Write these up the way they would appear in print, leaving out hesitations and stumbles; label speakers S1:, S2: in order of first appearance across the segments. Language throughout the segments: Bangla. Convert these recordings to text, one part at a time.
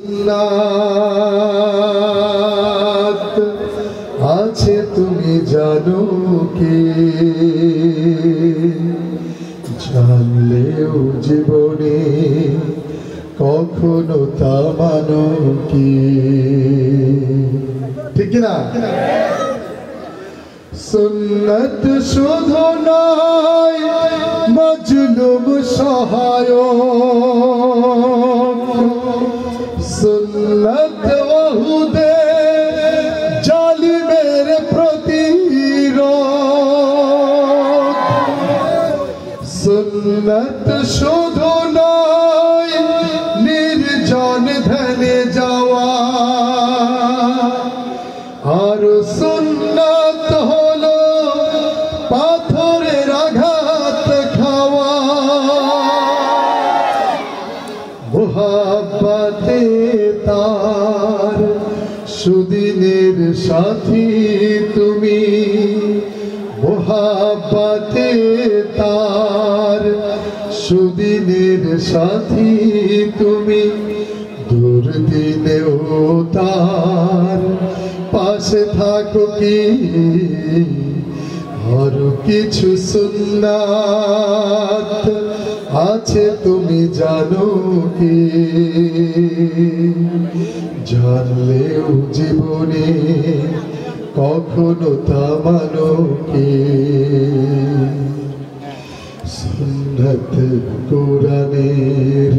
S1: সুন্নাত আছে তুমি জানো কি, জানলেও জীবনে কখনো তা মানো কি, ঠিক না? সুন্নাত শুধু নয় মজলুম সহায়ক, সুন্নাত ওহুদে জালিমের প্রতিরোধ, সুন্নাত শুধু নয় নির্জন ধ্যানে যাওয়া, আর সুন্নাত হলো পাথরের আঘাত খাওয়া। মুহাব্বতে তার সুদিনের সাথী তুমি, মুহাব্বতে তার সুদিনের সাথী তুমি, দুর্দিনেও তার পাশে থাকো কি, আরো কিছু সুন্নাত আছে তুমি জানো কি, জানলেও জীবনে কখনো তা মানো কি। সুন্নাত কোরআনের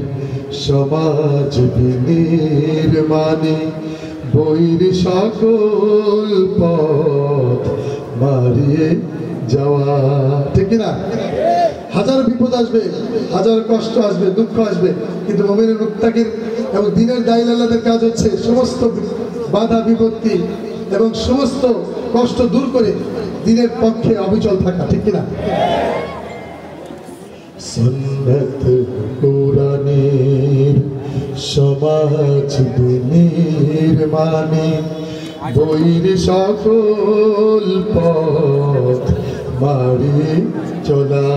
S1: সমাজ বিনির্মাণে বইর সকল পথ মারিয়ে যাওয়া, ঠিক না? হাজার বিপদ আসবে, হাজার কষ্ট আসবে, দুঃখ আসবে, কিন্তু মুমিনের মুত্তাকির এবং দ্বীনের দায়ী আল্লাহদের কাজ হচ্ছে সমস্ত বাধা বিপত্তি এবং সমস্ত কষ্ট দূর করে দ্বীনের পক্ষে অবিচল থাকা, ঠিক না? সুন্নাত কোরআনের সমাজ বিনির্মাণে বইর সকল পথ মারিয়ে চলা,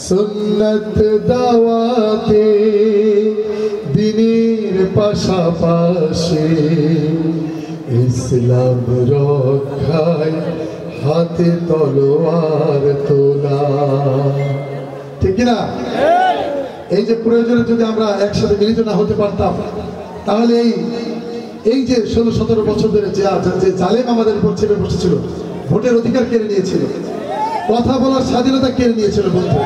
S1: সুন্নাত দাওয়াতে দ্বীনের পাশাপাশি ইসলাম রক্ষায় হাতে তলোয়ার তোলা, ঠিক না? এই যে প্রয়োজনে যদি আমরা একসাথে মিলিত না হতে পারতাম, তাহলে এই যে 16-17 বছর ধরে যে জালেম আমাদের উপর চেপে বসেছিল, ভোটের অধিকার কেড়ে নিয়েছিল, কথা বলার স্বাধীনতা কেড়ে নিয়েছিল, বন্ধু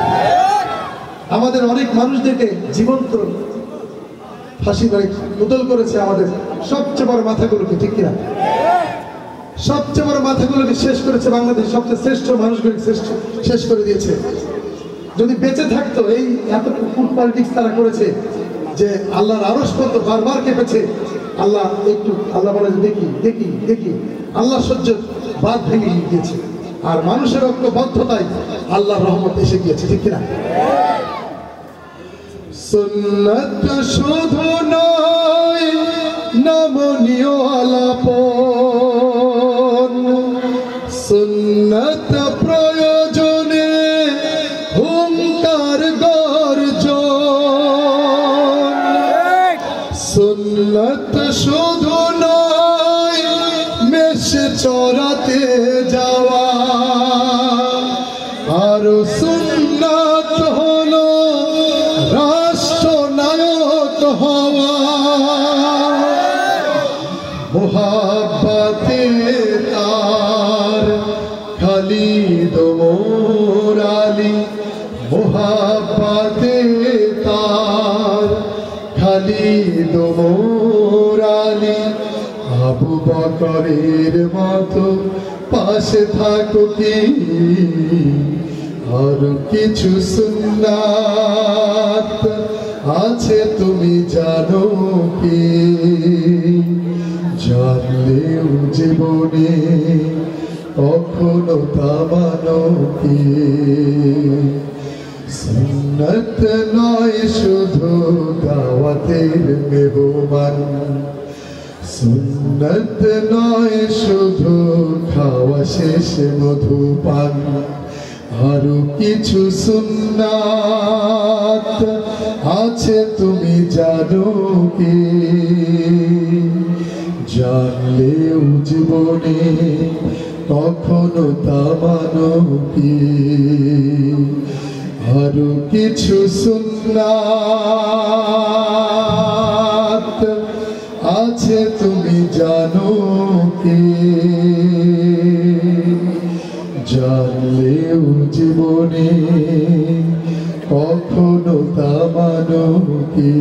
S1: আমাদের অনেক মানুষদেরকে জীবন্ত ফাঁসি করে উদল করেছে, আমাদের সবচেয়ে বড় মাথাগুলোকে, ঠিক কিনা? সবচেয়ে বড় মাথাগুলোকে শেষ করেছে বাংলাদেশ, সবচেয়ে শ্রেষ্ঠ মানুষগুলোকে শেষ করে দিয়েছে। যদি বেঁচে থাকতো, এই এত ফুড পলিটিক্স তারা করেছে যে আল্লাহর আরশ পর্যন্ত বারবার কেঁপেছে, আল্লাহ একটু আল্লাহ বলে দেখি দেখি দেখি, আল্লাহ সহ্য বাদ ভেঙে গিয়েছে, আর মানুষের ঐক্যবদ্ধতায় আল্লাহর রহমত এসে গিয়েছে, ঠিক কিনা? সুন্নাত শুধু নয় নমনীয় আলাপন, সুন্নাত প্রয়োজনে হুঙ্কার গর্জন, সুন্নাত শুধু নয় মেষ চরাতে যাওয়া, আর সুন্নাত হলো রাষ্ট্রনায়ক হওয়া। মুহাব্বতে তার খালিদ ওমর আলী, মুহাব্বতে তার খালিদ ওমর আলী, আবু বকরের মতো পাশে থাকো কি, আর কিছু সুন্নাত আছে তুমি জানো কি, জানলেও জীবনে কখনো তা মানো কি। সুন্নাত নয় শুধু দাওয়াতের মেহমান, সুন্নাত নয় শুধু খাওয়া শেষে মধুপান, আরো কিছু সুন্নাত আছে তুমি জানো কি? জানলেও জীবনে কখনো তা মানো কি? আরো কিছু সুন্নাত আছে তুমি জানো কি? জানলেও জীবনে কখনো তা মানো কি?